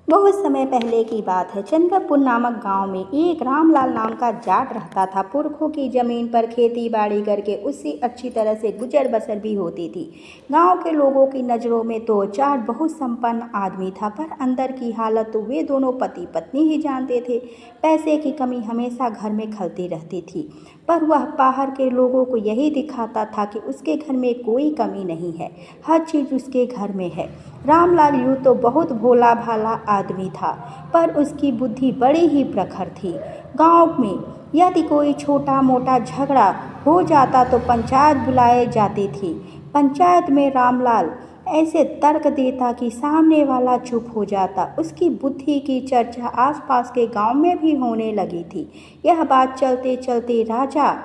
बहुत समय पहले की बात है। चंद्रपुर नामक गांव में एक रामलाल नाम का जाट रहता था। पुरखों की जमीन पर खेती बाड़ी करके उससे अच्छी तरह से गुजर बसर भी होती थी। गांव के लोगों की नज़रों में तो जाट बहुत संपन्न आदमी था, पर अंदर की हालत तो वे दोनों पति पत्नी ही जानते थे। पैसे की कमी हमेशा घर में खलती रहती थी, पर वह बाहर के लोगों को यही दिखाता था कि उसके घर में कोई कमी नहीं है, हर चीज़ उसके घर में है। रामलाल यूँ तो बहुत भोला भाला आदमी था, पर उसकी बुद्धि बड़ी ही प्रखर थी। गांव में यदि कोई छोटा मोटा झगड़ा हो जाता तो पंचायत बुलाए जाती थी। पंचायत में रामलाल ऐसे तर्क देता कि सामने वाला चुप हो जाता। उसकी बुद्धि की चर्चा आसपास के गांव में भी होने लगी थी। यह बात चलते चलते राजा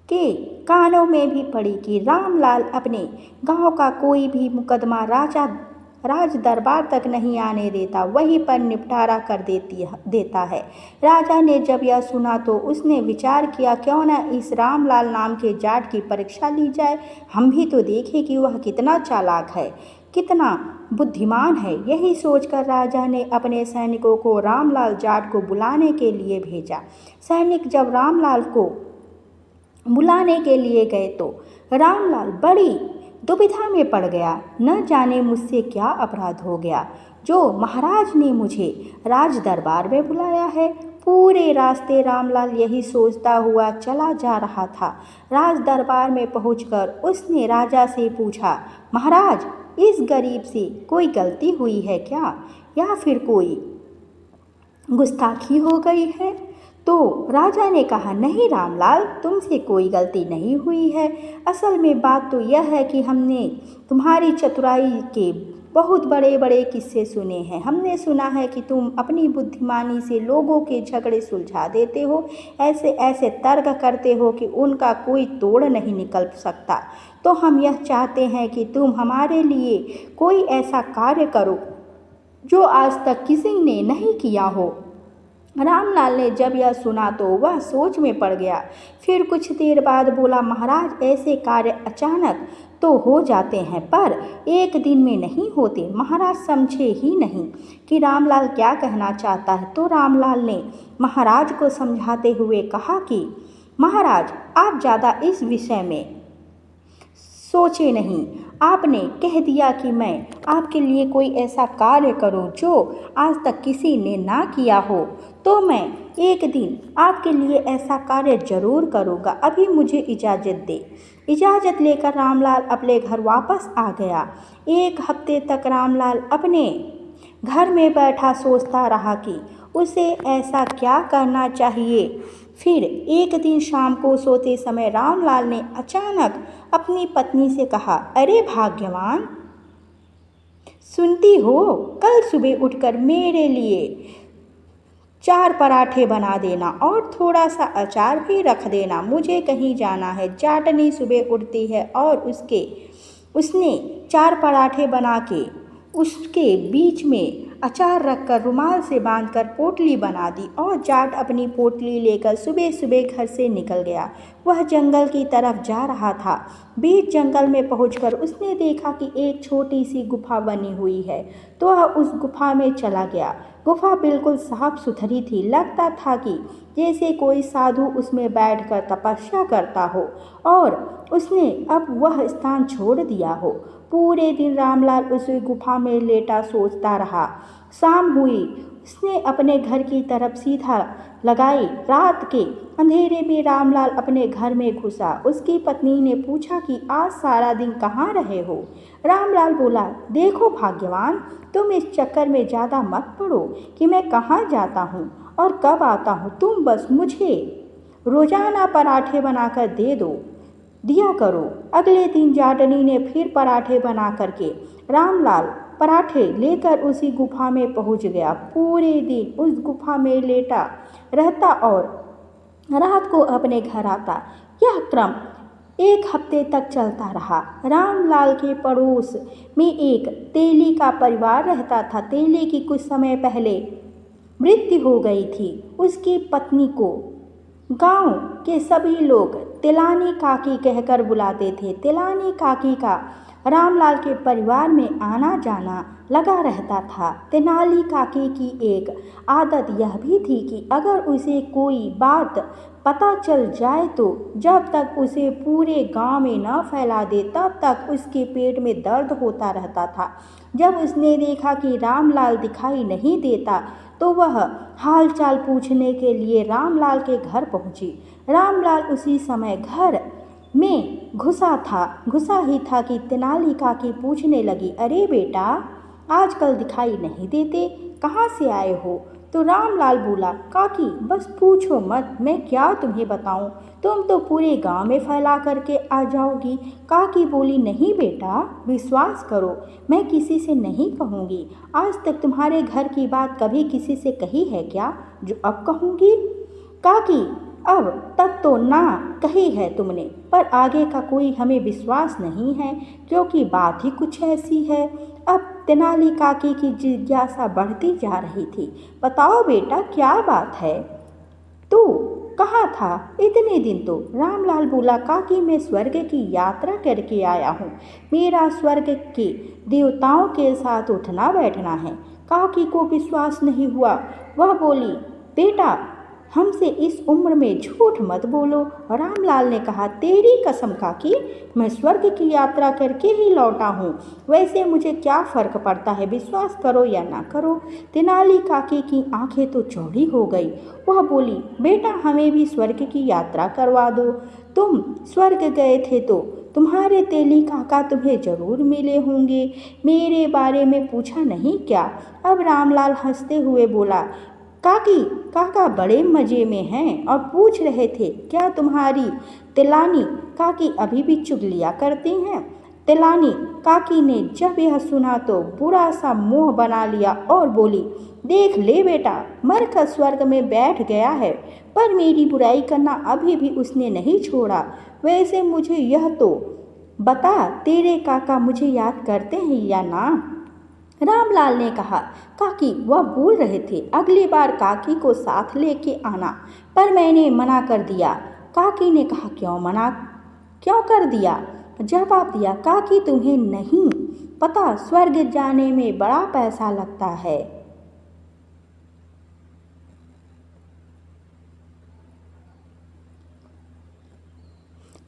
के कानों में भी पड़ी कि रामलाल अपने गांव का कोई भी मुकदमा राज दरबार तक नहीं आने देता, वहीं पर निपटारा कर देता है। राजा ने जब यह सुना तो उसने विचार किया, क्यों न इस रामलाल नाम के जाट की परीक्षा ली जाए। हम भी तो देखें कि वह कितना चालाक है, कितना बुद्धिमान है। यही सोचकर राजा ने अपने सैनिकों को रामलाल जाट को बुलाने के लिए भेजा। सैनिक जब रामलाल को बुलाने के लिए गए तो रामलाल बड़ी दुविधा में पड़ गया। न जाने मुझसे क्या अपराध हो गया जो महाराज ने मुझे राज दरबार में बुलाया है। पूरे रास्ते रामलाल यही सोचता हुआ चला जा रहा था। राज दरबार में पहुंचकर उसने राजा से पूछा, महाराज, इस गरीब से कोई गलती हुई है क्या, या फिर कोई गुस्ताखी हो गई है? तो राजा ने कहा, नहीं रामलाल, तुमसे कोई गलती नहीं हुई है। असल में बात तो यह है कि हमने तुम्हारी चतुराई के बहुत बड़े बड़े किस्से सुने हैं। हमने सुना है कि तुम अपनी बुद्धिमानी से लोगों के झगड़े सुलझा देते हो, ऐसे ऐसे तर्क करते हो कि उनका कोई तोड़ नहीं निकल सकता। तो हम यह चाहते हैं कि तुम हमारे लिए कोई ऐसा कार्य करो जो आज तक किसी ने नहीं किया हो। रामलाल ने जब यह सुना तो वह सोच में पड़ गया। फिर कुछ देर बाद बोला, महाराज, ऐसे कार्य अचानक तो हो जाते हैं, पर एक दिन में नहीं होते। महाराज समझे ही नहीं कि रामलाल क्या कहना चाहता है। तो रामलाल ने महाराज को समझाते हुए कहा कि महाराज, आप ज़्यादा इस विषय में सोचे नहीं। आपने कह दिया कि मैं आपके लिए कोई ऐसा कार्य करूं जो आज तक किसी ने ना किया हो, तो मैं एक दिन आपके लिए ऐसा कार्य जरूर करूंगा। अभी मुझे इजाज़त दे। इजाज़त लेकर रामलाल अपने घर वापस आ गया। एक हफ्ते तक रामलाल अपने घर में बैठा सोचता रहा कि उसे ऐसा क्या करना चाहिए। फिर एक दिन शाम को सोते समय रामलाल ने अचानक अपनी पत्नी से कहा, अरे भाग्यवान, सुनती हो, कल सुबह उठकर मेरे लिए 4 पराठे बना देना और थोड़ा सा अचार भी रख देना। मुझे कहीं जाना है। जाटनी सुबह उठती है और उसने 4 पराठे बना के उसके बीच में अचार रखकर रुमाल से बांधकर पोटली बना दी और जाट अपनी पोटली लेकर सुबह सुबह घर से निकल गया। वह जंगल की तरफ जा रहा था। बीच जंगल में पहुंचकर उसने देखा कि एक छोटी सी गुफा बनी हुई है, तो वह उस गुफा में चला गया। गुफा बिल्कुल साफ सुथरी थी। लगता था कि जैसे कोई साधु उसमें बैठकर तपस्या करता हो और उसने अब वह स्थान छोड़ दिया हो। पूरे दिन रामलाल उसी गुफा में लेटा सोचता रहा। शाम हुई, उसने अपने घर की तरफ सीधा लगाई। रात के अंधेरे में रामलाल अपने घर में घुसा। उसकी पत्नी ने पूछा कि आज सारा दिन कहाँ रहे हो। रामलाल बोला, देखो भाग्यवान, तुम इस चक्कर में ज़्यादा मत पड़ो कि मैं कहाँ जाता हूँ और कब आता हूँ। तुम बस मुझे रोजाना पराठे बनाकर दिया करो। अगले दिन जाटनी ने फिर पराठे बना करके रामलाल पराठे लेकर उसी गुफा में पहुंच गया। पूरे दिन उस गुफा में लेटा रहता और रात को अपने घर आता। यह क्रम एक हफ्ते तक चलता रहा। रामलाल के पड़ोस में एक तेली का परिवार रहता था। तेली की कुछ समय पहले मृत्यु हो गई थी। उसकी पत्नी को गांव के सभी लोग तिलानी काकी कहकर बुलाते थे। तिलानी काकी का रामलाल के परिवार में आना जाना लगा रहता था। तेनाली काकी की एक आदत यह भी थी कि अगर उसे कोई बात पता चल जाए तो जब तक उसे पूरे गांव में न फैला दे तब तक उसके पेट में दर्द होता रहता था। जब उसने देखा कि रामलाल दिखाई नहीं देता तो वह हालचाल पूछने के लिए रामलाल के घर पहुंची। रामलाल उसी समय घर में घुसा ही था कि तेनाली काकी पूछने लगी, अरे बेटा, आजकल दिखाई नहीं देते, कहाँ से आए हो? तो रामलाल बोला, काकी बस पूछो मत, मैं क्या तुम्हें बताऊं, तुम तो पूरे गांव में फैला करके आ जाओगी। काकी बोली, नहीं बेटा, विश्वास करो, मैं किसी से नहीं कहूँगी। आज तक तुम्हारे घर की बात कभी किसी से कही है क्या जो अब कहूँगी? काकी, अब तक तो ना कही है तुमने, पर आगे का कोई हमें विश्वास नहीं है क्योंकि बात ही कुछ ऐसी है। अब तेनाली काकी की जिज्ञासा बढ़ती जा रही थी। बताओ बेटा, क्या बात है? तू कहाँ था इतने दिन? तो रामलाल बोला, काकी मैं स्वर्ग की यात्रा करके आया हूँ। मेरा स्वर्ग के देवताओं के साथ उठना बैठना है। काकी को विश्वास नहीं हुआ। वह बोली, बेटा हमसे इस उम्र में झूठ मत बोलो। रामलाल ने कहा, तेरी कसम काकी, मैं स्वर्ग की यात्रा करके ही लौटा हूँ। वैसे मुझे क्या फर्क पड़ता है, विश्वास करो या ना करो। तेनाली काकी की आंखें तो चौड़ी हो गई। वह बोली, बेटा हमें भी स्वर्ग की यात्रा करवा दो। तुम स्वर्ग गए थे तो तुम्हारे तेली काका तुम्हें जरूर मिले होंगे, मेरे बारे में पूछा नहीं क्या? अब रामलाल हंसते हुए बोला, काकी काका बड़े मज़े में हैं और पूछ रहे थे क्या तुम्हारी तिलानी काकी अभी भी चुगलियाँ करती हैं। तिलानी काकी ने जब यह सुना तो बुरा सा मुंह बना लिया और बोली, देख ले बेटा, मरकर स्वर्ग में बैठ गया है, पर मेरी बुराई करना अभी भी उसने नहीं छोड़ा। वैसे मुझे यह तो बता, तेरे काका मुझे याद करते हैं या ना? रामलाल ने कहा, काकी वह बोल रहे थे अगली बार काकी को साथ लेके आना, पर मैंने मना कर दिया। काकी ने कहा, क्यों कर दिया? जवाब दिया, काकी तुम्हें नहीं पता, स्वर्ग जाने में बड़ा पैसा लगता है।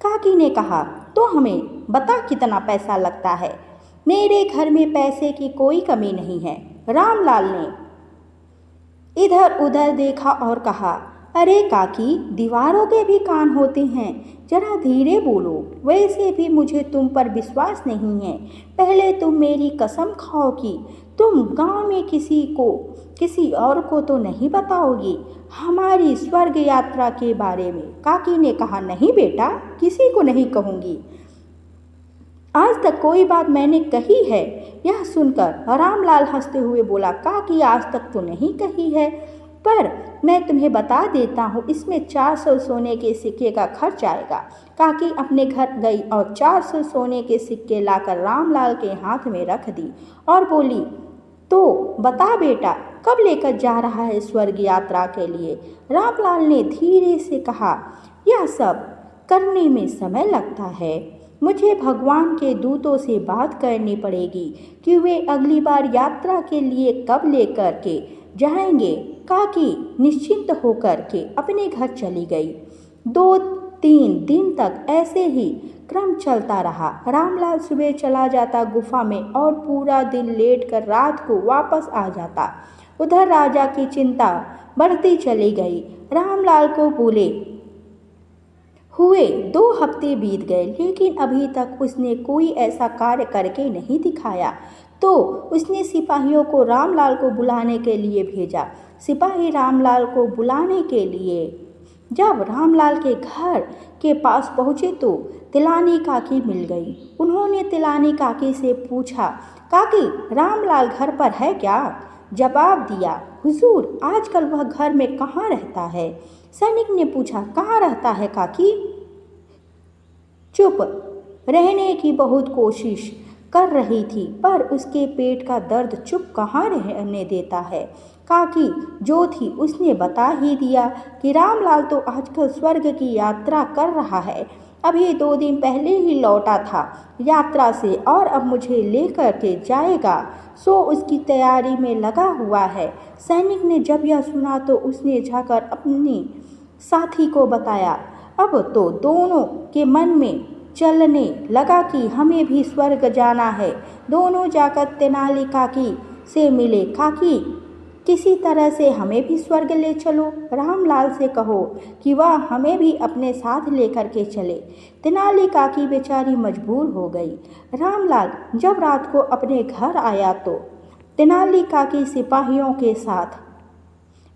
काकी ने कहा, तो हमें बता कितना पैसा लगता है। मेरे घर में पैसे की कोई कमी नहीं है। रामलाल ने इधर उधर देखा और कहा, अरे काकी, दीवारों के भी कान होते हैं, जरा धीरे बोलो। वैसे भी मुझे तुम पर विश्वास नहीं है। पहले तुम मेरी कसम खाओ कि तुम गांव में किसी और को तो नहीं बताओगी हमारी स्वर्ग यात्रा के बारे में। काकी ने कहा, नहीं बेटा, किसी को नहीं कहूँगी। आज तक कोई बात मैंने कही है? यह सुनकर रामलाल हंसते हुए बोला, काकी आज तक तो नहीं कही है, पर मैं तुम्हें बता देता हूँ, इसमें 400 सोने के सिक्के का खर्च आएगा। काकी अपने घर गई और 400 सोने के सिक्के लाकर रामलाल के हाथ में रख दी और बोली, तो बता बेटा, कब लेकर जा रहा है स्वर्ग यात्रा के लिए? रामलाल ने धीरे से कहा, यह सब करने में समय लगता है, मुझे भगवान के दूतों से बात करनी पड़ेगी कि वे अगली बार यात्रा के लिए कब लेकर के जाएंगे। काकी निश्चिंत होकर के अपने घर चली गई। 2-3 दिन तक ऐसे ही क्रम चलता रहा। रामलाल सुबह चला जाता गुफा में और पूरा दिन लेटकर रात को वापस आ जाता। उधर राजा की चिंता बढ़ती चली गई। रामलाल को बोले हुए 2 हफ्ते बीत गए, लेकिन अभी तक उसने कोई ऐसा कार्य करके नहीं दिखाया। तो उसने सिपाहियों को रामलाल को बुलाने के लिए भेजा। सिपाही रामलाल को बुलाने के लिए जब रामलाल के घर के पास पहुँचे तो तिलानी काकी मिल गई। उन्होंने तिलानी काकी से पूछा, काकी रामलाल घर पर है क्या? जवाब दिया, हुजूर आजकल वह घर में कहाँ रहता है? सैनिक ने पूछा, कहाँ रहता है काकी? चुप रहने की बहुत कोशिश कर रही थी, पर उसके पेट का दर्द चुप कहाँ रहने देता है। काकी जो थी उसने बता ही दिया कि रामलाल तो आजकल स्वर्ग की यात्रा कर रहा है। अभी 2 दिन पहले ही लौटा था यात्रा से और अब मुझे लेकर के जाएगा, सो उसकी तैयारी में लगा हुआ है। सैनिक ने जब यह सुना तो उसने जाकर अपनी साथी को बताया। अब तो दोनों के मन में चलने लगा कि हमें भी स्वर्ग जाना है। दोनों जाकर तेनाली काकी से मिले। काकी, किसी तरह से हमें भी स्वर्ग ले चलो। रामलाल से कहो कि वह हमें भी अपने साथ लेकर के चले। तेनाली काकी बेचारी मजबूर हो गई। रामलाल जब रात को अपने घर आया तो तेनाली काकी सिपाहियों के साथ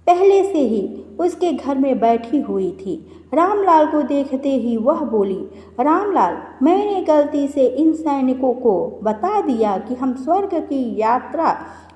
पहले से ही उसके घर में बैठी हुई थी। रामलाल को देखते ही वह बोली, रामलाल, मैंने गलती से इन सैनिकों को बता दिया कि हम स्वर्ग की यात्रा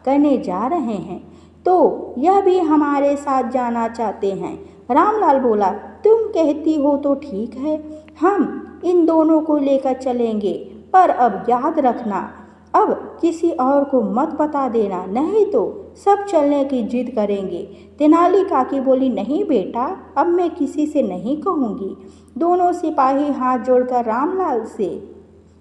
करने जा रहे हैं, तो यह भी हमारे साथ जाना चाहते हैं। रामलाल बोला, तुम कहती हो तो ठीक है, हम इन दोनों को लेकर चलेंगे, पर अब याद रखना, अब किसी और को मत बता देना, नहीं तो सब चलने की जिद करेंगे। तेनाली काकी बोली, नहीं बेटा, अब मैं किसी से नहीं कहूँगी। दोनों सिपाही हाथ जोड़कर रामलाल से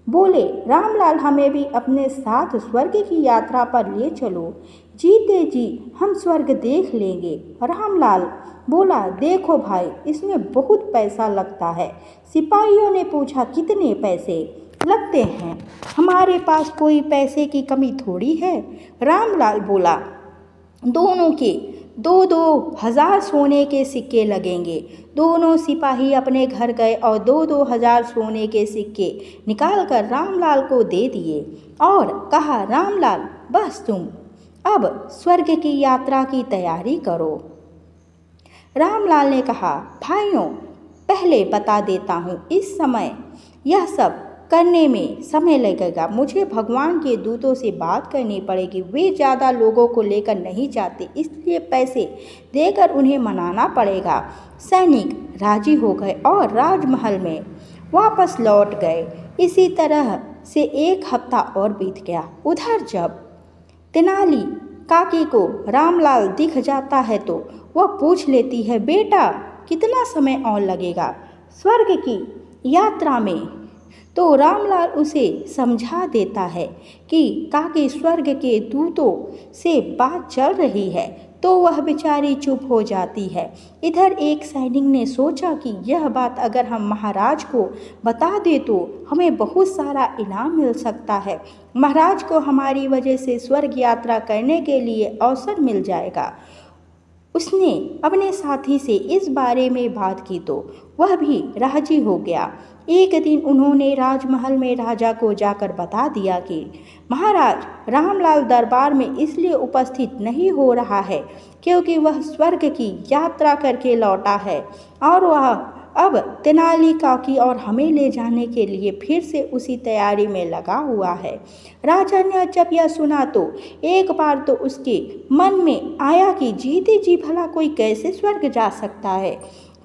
बोले, रामलाल, हमें भी अपने साथ स्वर्ग की यात्रा पर ले चलो। जीते जी हम स्वर्ग देख लेंगे। रामलाल बोला, देखो भाई, इसमें बहुत पैसा लगता है। सिपाहियों ने पूछा, कितने पैसे लगते हैं? हमारे पास कोई पैसे की कमी थोड़ी है। रामलाल बोला, दोनों के 2-2 हजार सोने के सिक्के लगेंगे। दोनों सिपाही अपने घर गए और 2-2 हजार सोने के सिक्के निकालकर रामलाल को दे दिए और कहा, रामलाल, बस तुम अब स्वर्ग की यात्रा की तैयारी करो। रामलाल ने कहा, भाइयों, पहले बता देता हूँ, इस समय यह सब करने में समय लगेगा। मुझे भगवान के दूतों से बात करनी पड़ेगी। वे ज़्यादा लोगों को लेकर नहीं जाते, इसलिए पैसे देकर उन्हें मनाना पड़ेगा। सैनिक राजी हो गए और राजमहल में वापस लौट गए। इसी तरह से 1 हफ्ता और बीत गया। उधर जब तेनाली काकी को रामलाल दिख जाता है तो वह पूछ लेती है, बेटा, कितना समय और लगेगा स्वर्ग की यात्रा में? तो रामलाल उसे समझा देता है कि काकी स्वर्ग के दूतों से बात चल रही है, तो वह बेचारी चुप हो जाती है। इधर एक सैनिक ने सोचा कि यह बात अगर हम महाराज को बता दें तो हमें बहुत सारा इनाम मिल सकता है। महाराज को हमारी वजह से स्वर्ग यात्रा करने के लिए अवसर मिल जाएगा। उसने अपने साथी से इस बारे में बात की तो वह भी राजी हो गया। एक दिन उन्होंने राजमहल में राजा को जाकर बता दिया कि महाराज, रामलाल दरबार में इसलिए उपस्थित नहीं हो रहा है क्योंकि वह स्वर्ग की यात्रा करके लौटा है और वह अब तेनाली काकी और हमें ले जाने के लिए फिर से उसी तैयारी में लगा हुआ है। राजा ने जब यह सुना तो एक बार तो उसके मन में आया कि जीते जी भला कोई कैसे स्वर्ग जा सकता है,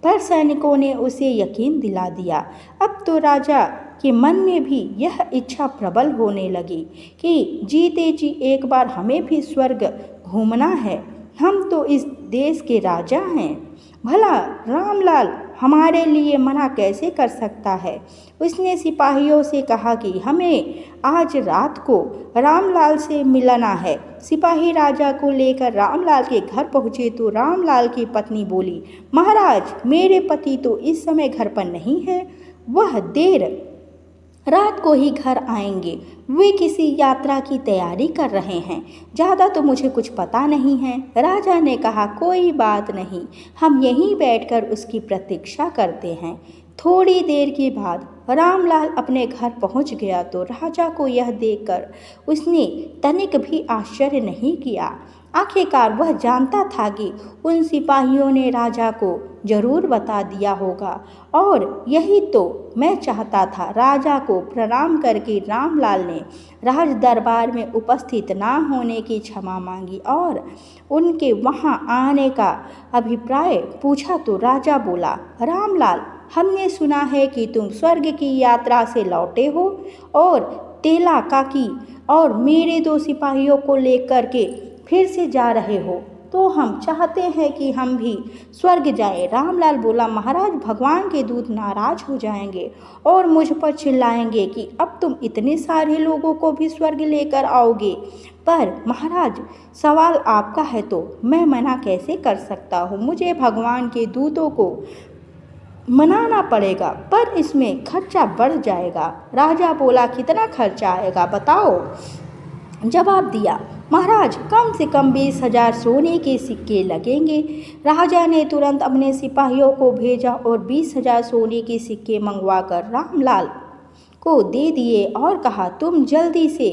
पर सैनिकों ने उसे यकीन दिला दिया। अब तो राजा के मन में भी यह इच्छा प्रबल होने लगी कि जीते जी एक बार हमें भी स्वर्ग घूमना है। हम तो इस देश के राजा हैं, भला रामलाल हमारे लिए मना कैसे कर सकता है। उसने सिपाहियों से कहा कि हमें आज रात को रामलाल से मिलना है। सिपाही राजा को लेकर रामलाल के घर पहुँचे तो रामलाल की पत्नी बोली, महाराज, मेरे पति तो इस समय घर पर नहीं है, वह देर रात को ही घर आएंगे। वे किसी यात्रा की तैयारी कर रहे हैं, ज़्यादा तो मुझे कुछ पता नहीं है। राजा ने कहा, कोई बात नहीं, हम यहीं बैठकर उसकी प्रतीक्षा करते हैं। थोड़ी देर के बाद रामलाल अपने घर पहुंच गया तो राजा को यह देखकर उसने तनिक भी आश्चर्य नहीं किया। आखिरकार वह जानता था कि उन सिपाहियों ने राजा को जरूर बता दिया होगा और यही तो मैं चाहता था। राजा को प्रणाम करके रामलाल ने राज दरबार में उपस्थित ना होने की क्षमा मांगी और उनके वहां आने का अभिप्राय पूछा तो राजा बोला, रामलाल, हमने सुना है कि तुम स्वर्ग की यात्रा से लौटे हो और तेला काकी और मेरे 2 सिपाहियों को लेकर के फिर से जा रहे हो, तो हम चाहते हैं कि हम भी स्वर्ग जाएं। रामलाल बोला, महाराज भगवान के दूत नाराज हो जाएंगे और मुझ पर चिल्लाएंगे कि अब तुम इतने सारे लोगों को भी स्वर्ग लेकर आओगे। पर महाराज सवाल आपका है तो मैं मना कैसे कर सकता हूँ? मुझे भगवान के दूतों को मनाना पड़ेगा, पर इसमें खर्चा बढ़ जाएगा। राजा बोला, कितना खर्चा आएगा बताओ? जवाब दिया, महाराज कम से कम 20,000 सोने के सिक्के लगेंगे। राजा ने तुरंत अपने सिपाहियों को भेजा और 20,000 सोने के सिक्के मंगवाकर रामलाल को दे दिए और कहा, तुम जल्दी से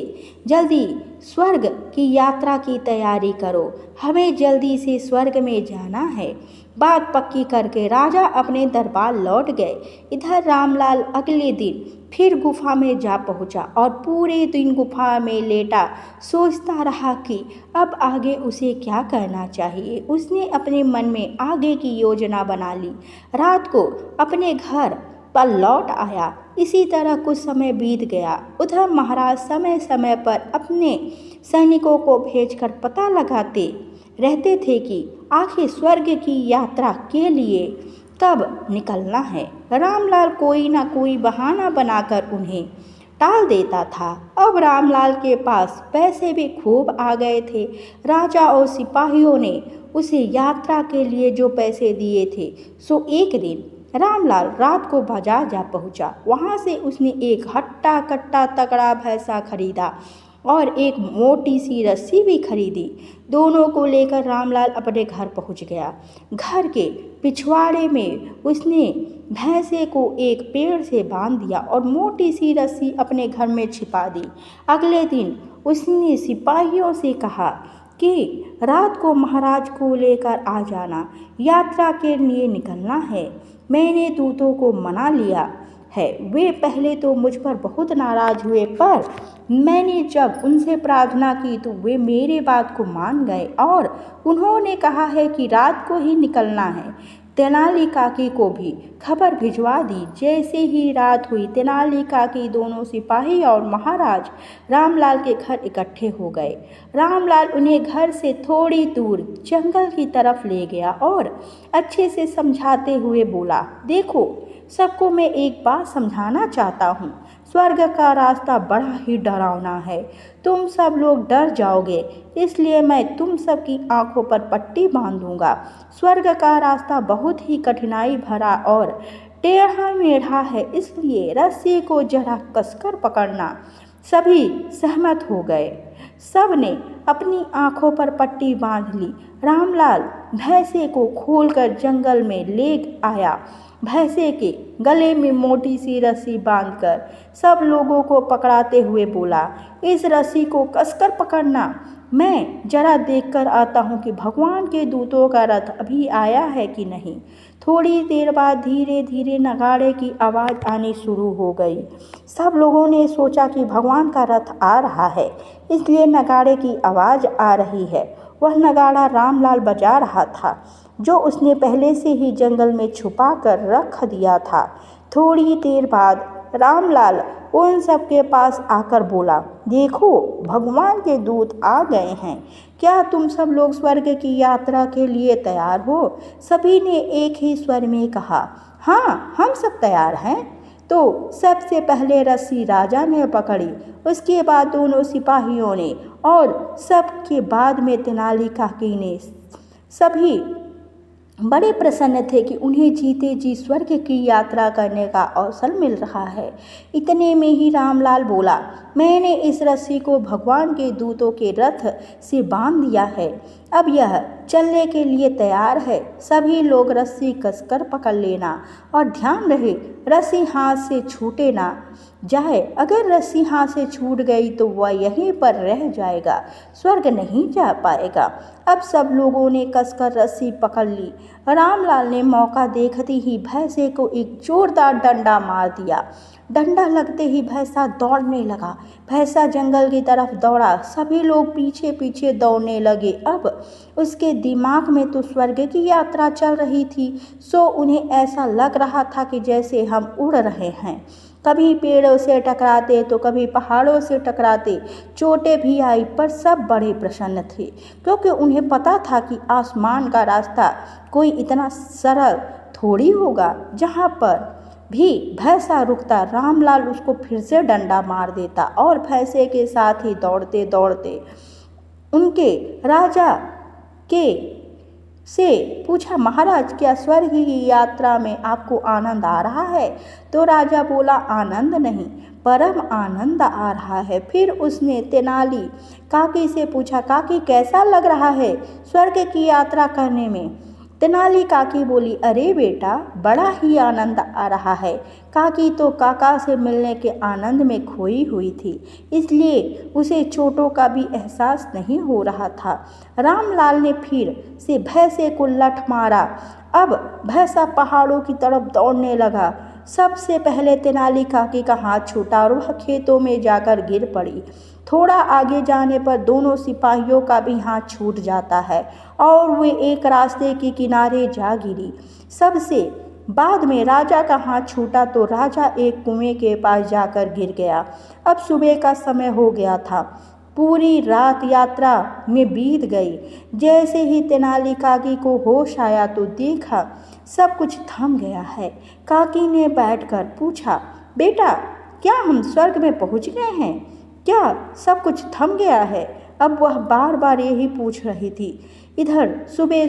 जल्दी स्वर्ग की यात्रा की तैयारी करो, हमें जल्दी से स्वर्ग में जाना है। बात पक्की करके राजा अपने दरबार लौट गए। इधर रामलाल अगले दिन फिर गुफा में जा पहुंचा और पूरे दिन गुफा में लेटा सोचता रहा कि अब आगे उसे क्या करना चाहिए। उसने अपने मन में आगे की योजना बना ली। रात को अपने घर पर लौट आया। इसी तरह कुछ समय बीत गया। उधर महाराज समय समय पर अपने सैनिकों को भेजकर पता लगाते रहते थे कि आखिर स्वर्ग की यात्रा के लिए कब निकलना है। रामलाल कोई ना कोई बहाना बनाकर उन्हें टाल देता था। अब रामलाल के पास पैसे भी खूब आ गए थे। राजा और सिपाहियों ने उसे यात्रा के लिए जो पैसे दिए थे, सो एक दिन रामलाल रात को बाजार जा पहुंचा। वहां से उसने एक हट्टा कट्टा तगड़ा भैंसा खरीदा और एक मोटी सी रस्सी भी खरीदी। दोनों को लेकर रामलाल अपने घर पहुंच गया। घर के पिछवाड़े में उसने भैंसे को एक पेड़ से बांध दिया और मोटी सी रस्सी अपने घर में छिपा दी। अगले दिन उसने सिपाहियों से कहा कि रात को महाराज को लेकर आ जाना, यात्रा के लिए निकलना है। मैंने दूतों को मना लिया है। वे पहले तो मुझ पर बहुत नाराज हुए, पर मैंने जब उनसे प्रार्थना की तो वे मेरे बात को मान गए और उन्होंने कहा है कि रात को ही निकलना है। तेनाली काकी को भी खबर भिजवा दी। जैसे ही रात हुई, तेनाली काकी, दोनों सिपाही और महाराज रामलाल के घर इकट्ठे हो गए। रामलाल उन्हें घर से थोड़ी दूर जंगल की तरफ ले गया और अच्छे से समझाते हुए बोला, देखो सबको मैं एक बात समझाना चाहता हूँ। स्वर्ग का रास्ता बड़ा ही डरावना है। तुम सब लोग डर जाओगे, इसलिए मैं तुम सब की आंखों पर पट्टी बांधूंगा। स्वर्ग का रास्ता बहुत ही कठिनाई भरा और टेढ़ा मेढ़ा है, इसलिए रस्सी को जरा कसकर पकड़ना। सभी सहमत हो गए। सब ने अपनी आंखों पर पट्टी बांध ली। रामलाल भैंसे को खोलकर जंगल में ले आया। भैंसे के गले में मोटी सी रस्सी बांधकर सब लोगों को पकड़ाते हुए बोला, इस रस्सी को कसकर पकड़ना। मैं जरा देखकर आता हूँ कि भगवान के दूतों का रथ अभी आया है कि नहीं। थोड़ी देर बाद धीरे धीरे नगाड़े की आवाज़ आनी शुरू हो गई। सब लोगों ने सोचा कि भगवान का रथ आ रहा है, इसलिए नगाड़े की आवाज़ आ रही है। वह नगाड़ा रामलाल बजा रहा था, जो उसने पहले से ही जंगल में छुपा कर रख दिया था। थोड़ी देर बाद रामलाल उन सब के पास आकर बोला, देखो भगवान के दूत आ गए हैं। क्या तुम सब लोग स्वर्ग की यात्रा के लिए तैयार हो? सभी ने एक ही स्वर में कहा, हाँ हम सब तैयार हैं। तो सबसे पहले रस्सी राजा ने पकड़ी, उसके बाद दोनों सिपाहियों ने और सबके बाद में तेनाली काकी ने। सभी बड़े प्रसन्न थे कि उन्हें जीते जी स्वर्ग की यात्रा करने का अवसर मिल रहा है। इतने में ही रामलाल बोला, मैंने इस रस्सी को भगवान के दूतों के रथ से बांध दिया है, अब यह चलने के लिए तैयार है। सभी लोग रस्सी कसकर पकड़ लेना और ध्यान रहे रस्सी हाथ से छूटे ना जाए। अगर रस्सी हाथ से छूट गई तो वह यहीं पर रह जाएगा, स्वर्ग नहीं जा पाएगा। अब सब लोगों ने कसकर रस्सी पकड़ ली। रामलाल ने मौका देखते ही भैंसे को एक जोरदार डंडा मार दिया। डंडा लगते ही भैंसा दौड़ने लगा। भैंसा जंगल की तरफ दौड़ा। सभी लोग पीछे पीछे दौड़ने लगे। अब उसके दिमाग में तो स्वर्ग की यात्रा चल रही थी, सो उन्हें ऐसा लग रहा था कि जैसे हम उड़ रहे हैं। कभी पेड़ों से टकराते तो कभी पहाड़ों से टकराते। चोटें भी आई पर सब बड़े प्रसन्न थे, क्योंकि उन्हें पता था कि आसमान का रास्ता कोई इतना सरल थोड़ी होगा। जहाँ पर भी भैंसा रुकता, रामलाल उसको फिर से डंडा मार देता और भैंसे के साथ ही दौड़ते दौड़ते उनके राजा के से पूछा, महाराज क्या स्वर्ग की यात्रा में आपको आनंद आ रहा है? तो राजा बोला, आनंद नहीं, परम आनंद आ रहा है। फिर उसने तेनाली काकी से पूछा, काकी कैसा लग रहा है स्वर्ग की यात्रा करने में? तेनाली काकी बोली, अरे बेटा बड़ा ही आनंद आ रहा है। काकी तो काका से मिलने के आनंद में खोई हुई थी, इसलिए उसे चोटों का भी एहसास नहीं हो रहा था। रामलाल ने फिर से भैंसे को लठ मारा। अब भैंसा पहाड़ों की तरफ दौड़ने लगा। सबसे पहले तेनाली काकी का हाथ छूटा और वह खेतों में जाकर गिर पड़ी। थोड़ा आगे जाने पर दोनों सिपाहियों का भी हाथ छूट जाता है और वे एक रास्ते के किनारे जा गिरी। सबसे बाद में राजा का हाथ छूटा तो राजा एक कुएं के पास जाकर गिर गया। अब सुबह का समय हो गया था। पूरी रात यात्रा में बीत गई। जैसे ही तेनाली काकी को होश आया तो देखा सब कुछ थम गया है। काकी ने बैठकर पूछा, बेटा क्या हम स्वर्ग में पहुंच गए हैं? क्या सब कुछ थम गया है? अब वह बार बार यही पूछ रही थी। इधर सुबह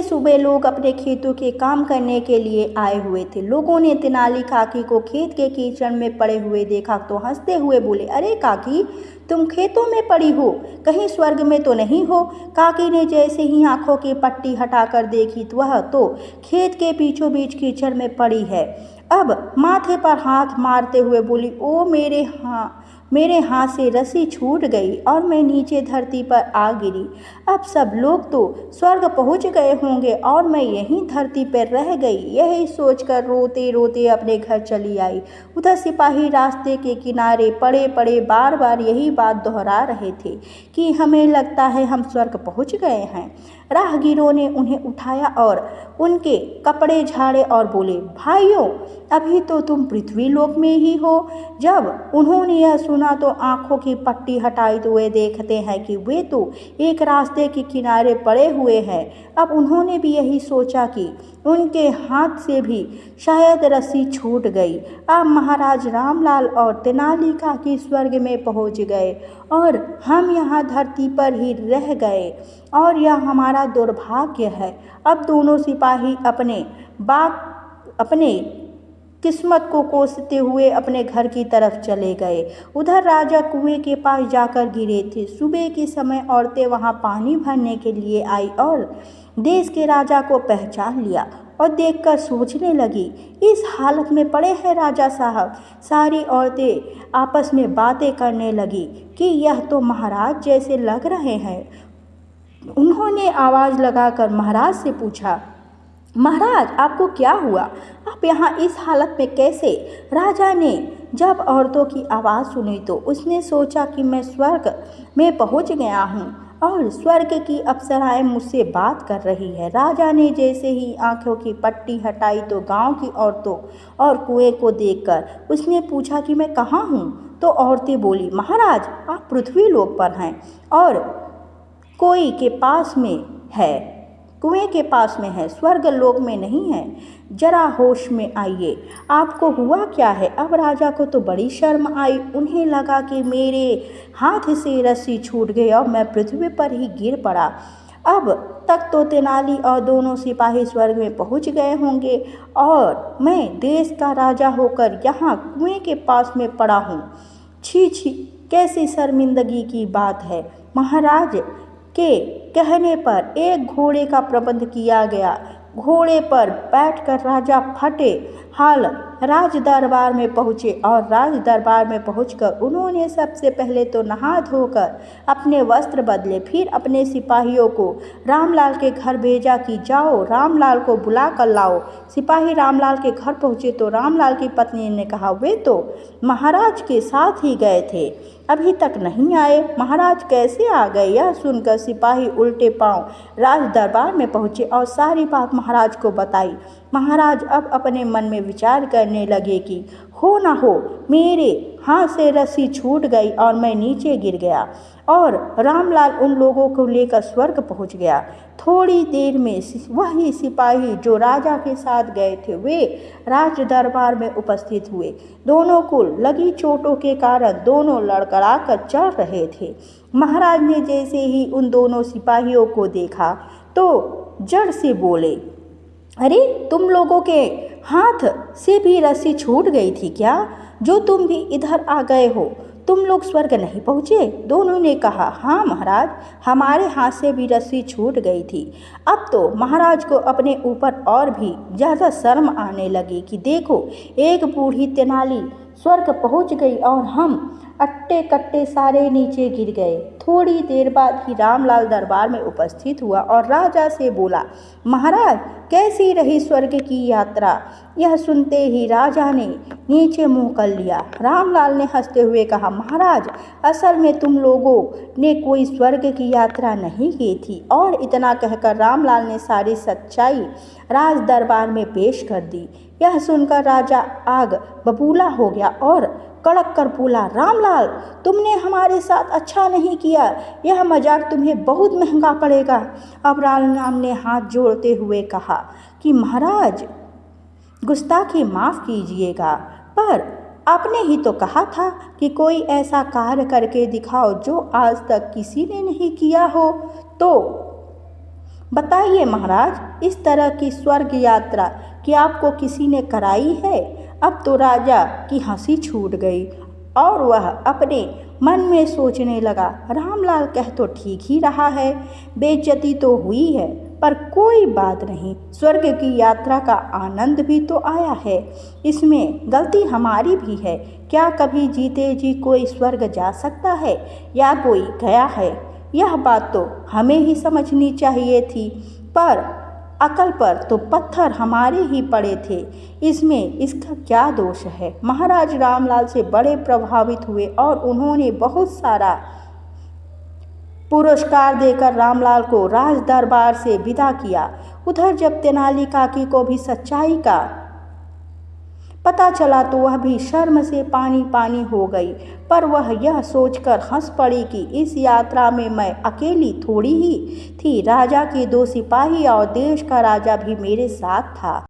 सुबह लोग अपने खेतों के काम करने के लिए आए हुए थे। लोगों ने तेनाली काकी को खेत के कीचड़ में पड़े हुए देखा तो हंसते हुए बोले, अरे काकी तुम खेतों में पड़ी हो, कहीं स्वर्ग में तो नहीं हो? काकी ने जैसे ही आंखों की पट्टी हटाकर देखी तो वह तो खेत के बीचों बीच कीचड़ में पड़ी है। अब माथे पर हाथ मारते हुए बोली, ओ मेरे हाथ से रस्सी छूट गई और मैं नीचे धरती पर आ गिरी। अब सब लोग तो स्वर्ग पहुंच गए होंगे और मैं यहीं धरती पर रह गई। यही सोचकर रोते रोते अपने घर चली आई। उधर सिपाही रास्ते के किनारे पड़े पड़े बार बार यही बात दोहरा रहे थे कि हमें लगता है हम स्वर्ग पहुंच गए हैं। राहगीरों ने उन्हें उठाया और उनके कपड़े झाड़े और बोले, भाइयों अभी तो तुम पृथ्वी लोक में ही हो। जब उन्होंने यह सुना तो आंखों की पट्टी हटाई तो वे देखते हैं कि वे तो एक रास्ते के किनारे पड़े हुए हैं। अब उन्होंने भी यही सोचा कि उनके हाथ से भी शायद रस्सी छूट गई। अब महाराज रामलाल और तेनाली काकी स्वर्ग में पहुंच गए और हम यहाँ धरती पर ही रह गए और यह हमारा दुर्भाग्य है। अब दोनों सिपाही अपने किस्मत को कोसते हुए अपने घर की तरफ चले गए। उधर राजा कुएं के पास जाकर गिरे थे। सुबह के समय औरतें वहां पानी भरने के लिए आई और देश के राजा को पहचान लिया और देखकर सोचने लगी, इस हालत में पड़े हैं राजा साहब। सारी औरतें आपस में बातें करने लगी कि यह तो महाराज जैसे लग रहे हैं। उन्होंने आवाज़ लगाकर महाराज से पूछा, महाराज आपको क्या हुआ? आप यहाँ इस हालत में कैसे? राजा ने जब औरतों की आवाज़ सुनी तो उसने सोचा कि मैं स्वर्ग में पहुँच गया हूँ और स्वर्ग की अप्सराएं मुझसे बात कर रही है। राजा ने जैसे ही आंखों की पट्टी हटाई तो गांव की औरतों और कुएं को देखकर उसने पूछा कि मैं कहाँ हूँ? तो औरतें बोली, महाराज आप पृथ्वी लोक पर हैं और कुएं के पास में है, स्वर्ग लोक में नहीं है। जरा होश में आइए, आपको हुआ क्या है? अब राजा को तो बड़ी शर्म आई। उन्हें लगा कि मेरे हाथ से रस्सी छूट गई और मैं पृथ्वी पर ही गिर पड़ा। अब तक तो तेनाली और दोनों सिपाही स्वर्ग में पहुंच गए होंगे और मैं देश का राजा होकर यहाँ कुएं के पास में पड़ा हूँ। छी छी, कैसी शर्मिंदगी की बात है। महाराज के कहने पर एक घोड़े का प्रबंध किया गया। घोड़े पर बैठकर राजा फटे हाल राज दरबार में पहुँचे और राज दरबार में पहुंचकर उन्होंने सबसे पहले तो नहा धोकर अपने वस्त्र बदले। फिर अपने सिपाहियों को रामलाल के घर भेजा कि जाओ रामलाल को बुला कर लाओ। सिपाही रामलाल के घर पहुँचे तो रामलाल की पत्नी ने कहा, वे तो महाराज के साथ ही गए थे, अभी तक नहीं आए। महाराज कैसे आ गए? यह सुनकर सिपाही उल्टे पांव राज दरबार में पहुँचे और सारी बात महाराज को बताई। महाराज अब अपने मन में विचार करने लगे कि हो ना हो मेरे हाथ से रस्सी छूट गई और मैं नीचे गिर गया और रामलाल उन लोगों को लेकर स्वर्ग पहुंच गया। थोड़ी देर में वही सिपाही जो राजा के साथ गए थे वे राज दरबार में उपस्थित हुए। दोनों को लगी चोटों के कारण दोनों लड़खड़ाकर चल रहे थे। महाराज ने जैसे ही उन दोनों सिपाहियों को देखा तो जड़ से बोले, अरे तुम लोगों के हाथ से भी रस्सी छूट गई थी क्या, जो तुम भी इधर आ गए हो? तुम लोग स्वर्ग नहीं पहुँचे? दोनों ने कहा, हाँ महाराज, हमारे हाथ से भी रस्सी छूट गई थी। अब तो महाराज को अपने ऊपर और भी ज़्यादा शर्म आने लगी कि देखो एक बूढ़ी तेनाली स्वर्ग पहुँच गई और हम अट्टे कट्टे सारे नीचे गिर गए। थोड़ी देर बाद ही रामलाल दरबार में उपस्थित हुआ और राजा से बोला, महाराज कैसी रही स्वर्ग की यात्रा? यह सुनते ही राजा ने नीचे मुंह कर लिया। रामलाल ने हंसते हुए कहा, महाराज असल में तुम लोगों ने कोई स्वर्ग की यात्रा नहीं की थी। और इतना कहकर रामलाल ने सारी सच्चाई राज दरबार में पेश कर दी। यह सुनकर राजा आग बबूला हो गया और कड़क कर बोला, रामलाल तुमने हमारे साथ अच्छा नहीं किया, यह मजाक तुम्हें बहुत महंगा पड़ेगा। अब रामलाल ने हाथ जोड़ते हुए कहा कि महाराज गुस्ताखी माफ़ कीजिएगा, पर आपने ही तो कहा था कि कोई ऐसा कार्य करके दिखाओ जो आज तक किसी ने नहीं किया हो। तो बताइए महाराज, इस तरह की स्वर्ग यात्रा कि आपको किसी ने कराई है? अब तो राजा की हंसी छूट गई और वह अपने मन में सोचने लगा, रामलाल कह तो ठीक ही रहा है, बेइज्जती तो हुई है पर कोई बात नहीं, स्वर्ग की यात्रा का आनंद भी तो आया है, इसमें गलती हमारी भी है। क्या कभी जीते जी कोई स्वर्ग जा सकता है या कोई गया है? यह बात तो हमें ही समझनी चाहिए थी, पर अकल पर तो पत्थर हमारे ही पड़े थे, इसमें इसका क्या दोष है? महाराज रामलाल से बड़े प्रभावित हुए और उन्होंने बहुत सारा पुरस्कार देकर रामलाल को राज दरबार से विदा किया। उधर जब तेनाली काकी को भी सच्चाई का पता चला तो वह भी शर्म से पानी पानी हो गई, पर वह यह सोचकर हंस पड़ी कि इस यात्रा में मैं अकेली थोड़ी ही थी, राजा के 2 सिपाही और देश का राजा भी मेरे साथ था।